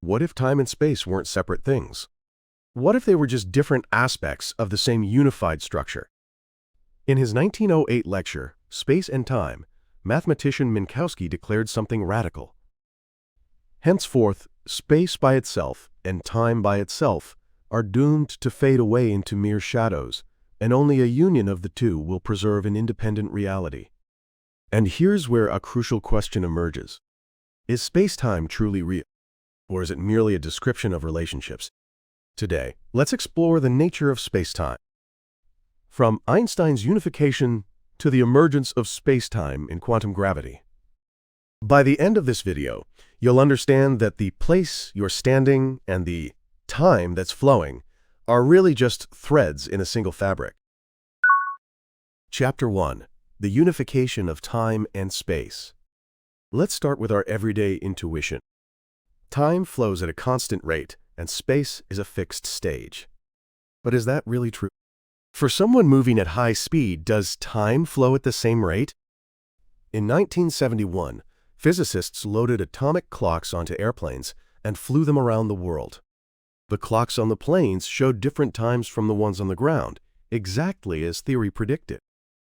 What if time and space weren't separate things? What if they were just different aspects of the same unified structure? In his 1908 lecture, Space and Time, mathematician Minkowski declared something radical. Henceforth, space by itself and time by itself are doomed to fade away into mere shadows, and only a union of the two will preserve an independent reality. And here's where a crucial question emerges. Is space-time truly real? Or is it merely a description of relationships? Today, let's explore the nature of space-time. From Einstein's unification to the emergence of space-time in quantum gravity. By the end of this video, you'll understand that the place you're standing and the time that's flowing are really just threads in a single fabric. Chapter 1. The Unification of Time and Space. Let's start with our everyday intuition. Time flows at a constant rate, and space is a fixed stage. But is that really true? For someone moving at high speed, does time flow at the same rate? In 1971, physicists loaded atomic clocks onto airplanes and flew them around the world. The clocks on the planes showed different times from the ones on the ground, exactly as theory predicted.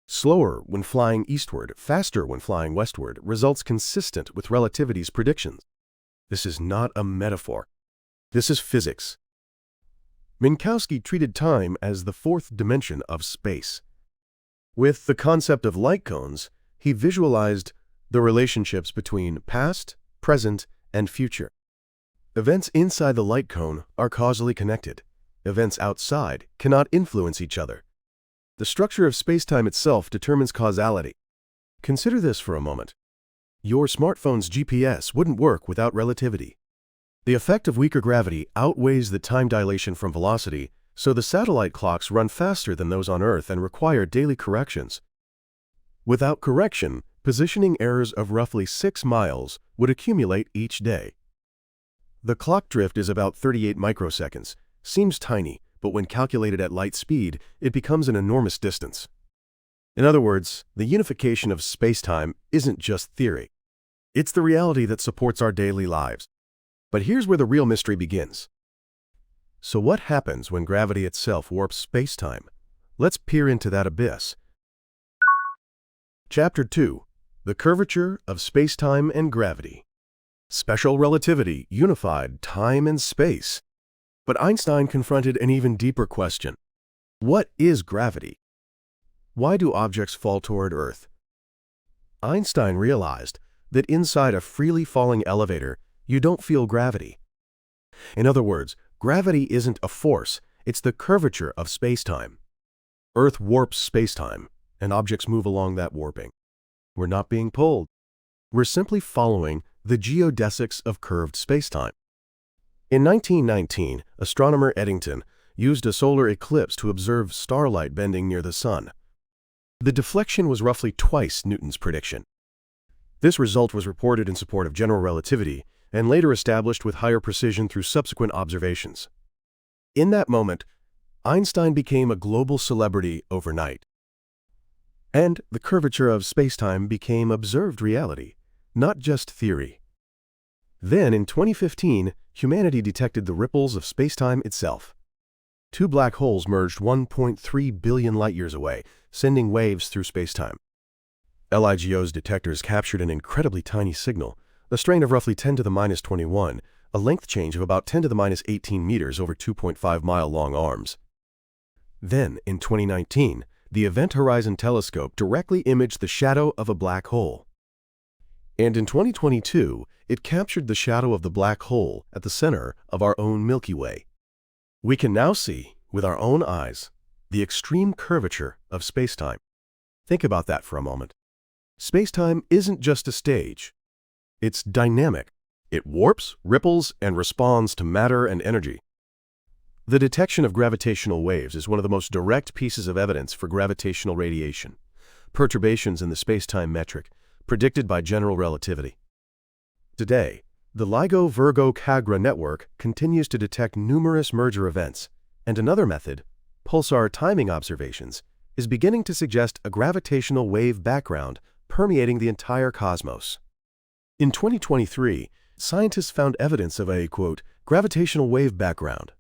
Slower when flying eastward, faster when flying westward, results consistent with relativity's predictions. This is not a metaphor. This is physics. Minkowski treated time as the fourth dimension of space. With the concept of light cones, he visualized the relationships between past, present, and future. Events inside the light cone are causally connected. Events outside cannot influence each other. The structure of spacetime itself determines causality. Consider this for a moment. Your smartphone's GPS wouldn't work without relativity. The effect of weaker gravity outweighs the time dilation from velocity, so the satellite clocks run faster than those on Earth and require daily corrections. Without correction, positioning errors of roughly 6 miles would accumulate each day. The clock drift is about 38 microseconds. Seems tiny, but when calculated at light speed, it becomes an enormous distance. In other words, the unification of spacetime isn't just theory. It's the reality that supports our daily lives. But here's where the real mystery begins. So what happens when gravity itself warps spacetime? Let's peer into that abyss. Chapter 2. The Curvature of Spacetime and Gravity. Special relativity unified time and space. But Einstein confronted an even deeper question. What is gravity? Why do objects fall toward Earth? Einstein realized that inside a freely falling elevator, you don't feel gravity. In other words, gravity isn't a force, it's the curvature of spacetime. Earth warps spacetime, and objects move along that warping. We're not being pulled. We're simply following the geodesics of curved spacetime. In 1919, astronomer Eddington used a solar eclipse to observe starlight bending near the sun. The deflection was roughly twice Newton's prediction. This result was reported in support of general relativity and later established with higher precision through subsequent observations. In that moment, Einstein became a global celebrity overnight. And the curvature of spacetime became observed reality, not just theory. Then, in 2015, humanity detected the ripples of spacetime itself. 2 black holes merged 1.3 billion light-years away, sending waves through spacetime. LIGO's detectors captured an incredibly tiny signal, a strain of roughly 10 to the minus 21, a length change of about 10 to the minus 18 meters over 2.5-mile-long arms. Then, in 2019, the Event Horizon Telescope directly imaged the shadow of a black hole. And in 2022, it captured the shadow of the black hole at the center of our own Milky Way. We can now see, with our own eyes, the extreme curvature of spacetime. Think about that for a moment. Spacetime isn't just a stage. It's dynamic. It warps, ripples, and responds to matter and energy. The detection of gravitational waves is one of the most direct pieces of evidence for gravitational radiation, perturbations in the spacetime metric, predicted by general relativity. Today, the LIGO-Virgo-Cagra network continues to detect numerous merger events, and another method, pulsar timing observations, is beginning to suggest a gravitational wave background permeating the entire cosmos. In 2023, Scientists found evidence of a, quote, gravitational wave background,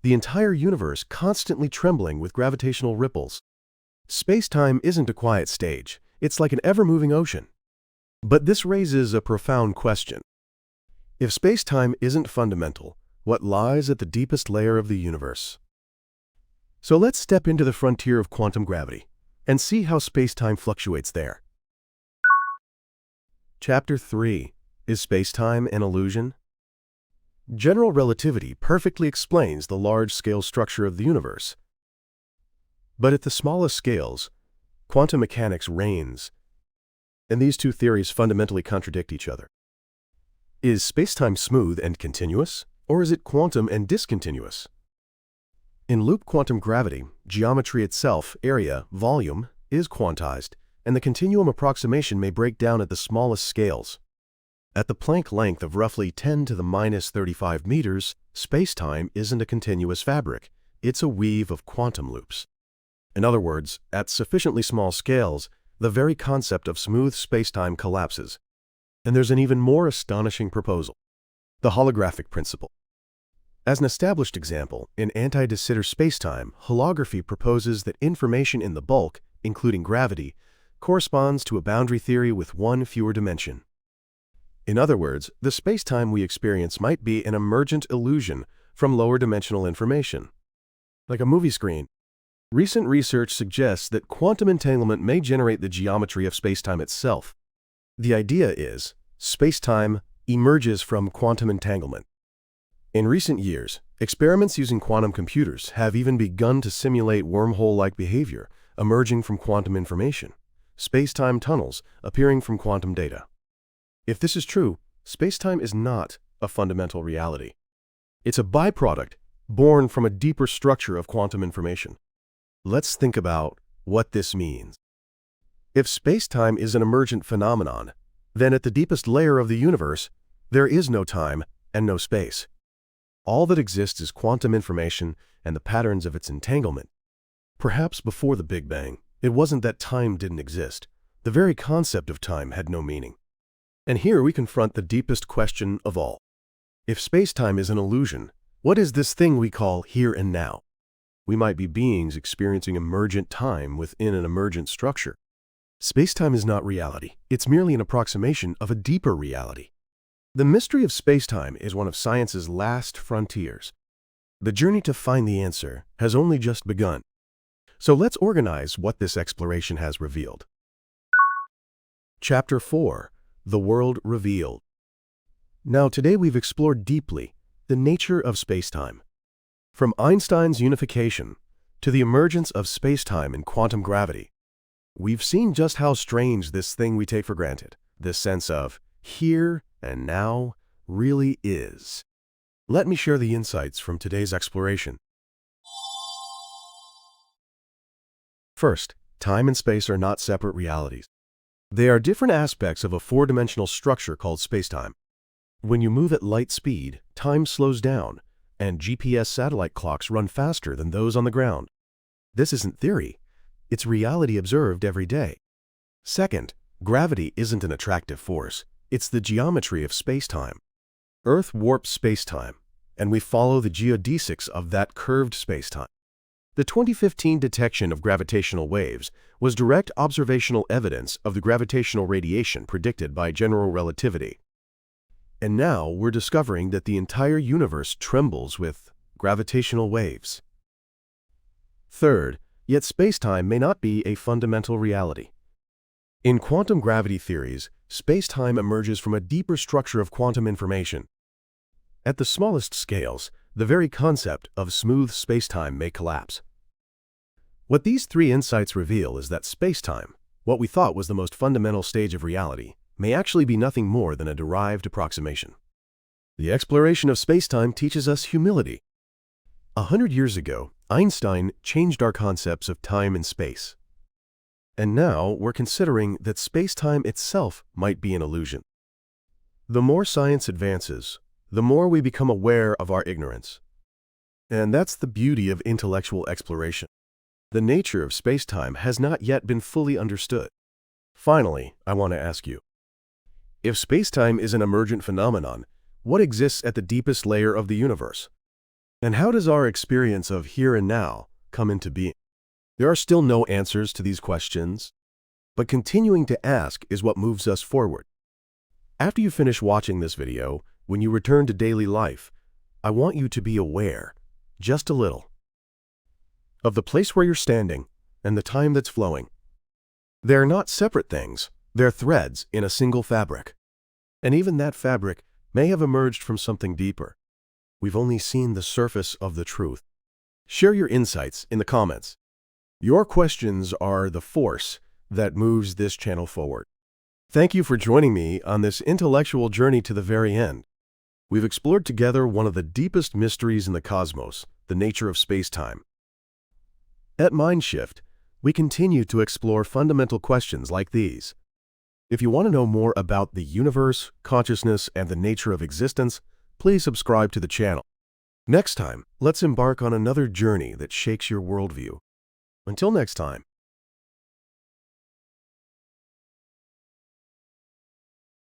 the entire universe constantly trembling with gravitational ripples. Space-time isn't a quiet stage. It's like an ever-moving ocean. But this raises a profound question. If space-time isn't fundamental, what lies at the deepest layer of the universe? So let's step into the frontier of quantum gravity and see how space-time fluctuates there. Chapter 3. Is space-time an illusion? General relativity perfectly explains the large-scale structure of the universe. But at the smallest scales, quantum mechanics reigns, and these two theories fundamentally contradict each other. Is space-time smooth and continuous, or is it quantum and discontinuous? In loop quantum gravity, geometry itself, area, volume, is quantized, and the continuum approximation may break down at the smallest scales. At the Planck length of roughly 10 to the minus 35 meters, space-time isn't a continuous fabric. It's a weave of quantum loops. In other words, at sufficiently small scales, the very concept of smooth space-time collapses. And there's an even more astonishing proposal: the holographic principle. As an established example, in anti-de Sitter spacetime, holography proposes that information in the bulk, including gravity, corresponds to a boundary theory with one fewer dimension. In other words, the spacetime we experience might be an emergent illusion from lower dimensional information. Like a movie screen. Recent research suggests that quantum entanglement may generate the geometry of spacetime itself. The idea is, spacetime emerges from quantum entanglement. In recent years, experiments using quantum computers have even begun to simulate wormhole-like behavior emerging from quantum information, spacetime tunnels appearing from quantum data. If this is true, spacetime is not a fundamental reality. It's a byproduct born from a deeper structure of quantum information. Let's think about what this means. If spacetime is an emergent phenomenon, then at the deepest layer of the universe, there is no time and no space. All that exists is quantum information and the patterns of its entanglement. Perhaps before the Big Bang, it wasn't that time didn't exist. The very concept of time had no meaning. And here we confront the deepest question of all. If spacetime is an illusion, what is this thing we call here and now? We might be beings experiencing emergent time within an emergent structure. Spacetime is not reality. It's merely an approximation of a deeper reality. The mystery of spacetime is one of science's last frontiers. The journey to find the answer has only just begun. So let's organize what this exploration has revealed. Chapter 4. The World Revealed. Now today we've explored deeply the nature of spacetime. From Einstein's unification to the emergence of spacetime in quantum gravity, we've seen just how strange this thing we take for granted, this sense of here and now, really is. Let me share the insights from today's exploration. First, time and space are not separate realities. They are different aspects of a four-dimensional structure called spacetime. When you move at light speed, time slows down, and GPS satellite clocks run faster than those on the ground. This isn't theory. It's reality observed every day. Second, gravity isn't an attractive force. It's the geometry of spacetime. Earth warps spacetime, and we follow the geodesics of that curved spacetime. The 2015 detection of gravitational waves was direct observational evidence of the gravitational radiation predicted by general relativity. And now we're discovering that the entire universe trembles with gravitational waves. Third, yet spacetime may not be a fundamental reality. In quantum gravity theories, spacetime emerges from a deeper structure of quantum information. At the smallest scales, the very concept of smooth spacetime may collapse. What these three insights reveal is that spacetime, what we thought was the most fundamental stage of reality, may actually be nothing more than a derived approximation. The exploration of spacetime teaches us humility. 100 years ago, Einstein changed our concepts of time and space. And now we're considering that spacetime itself might be an illusion. The more science advances, the more we become aware of our ignorance. And that's the beauty of intellectual exploration. The nature of spacetime has not yet been fully understood. Finally, I want to ask you, if spacetime is an emergent phenomenon, What exists at the deepest layer of the universe? And how does our experience of here and now come into being? There are still no answers to these questions, but continuing to ask is what moves us forward. After you finish watching this video, when you return to daily life, I want you to be aware, just a little, of the place where you're standing and the time that's flowing. They're not separate things, they're threads in a single fabric. And even that fabric may have emerged from something deeper. We've only seen the surface of the truth. Share your insights in the comments. Your questions are the force that moves this channel forward. Thank you for joining me on this intellectual journey to the very end. We've explored together one of the deepest mysteries in the cosmos, the nature of space-time. At Mindshift, we continue to explore fundamental questions like these. If you want to know more about the universe, consciousness, and the nature of existence, please subscribe to the channel. Next time, let's embark on another journey that shakes your worldview. Until next time.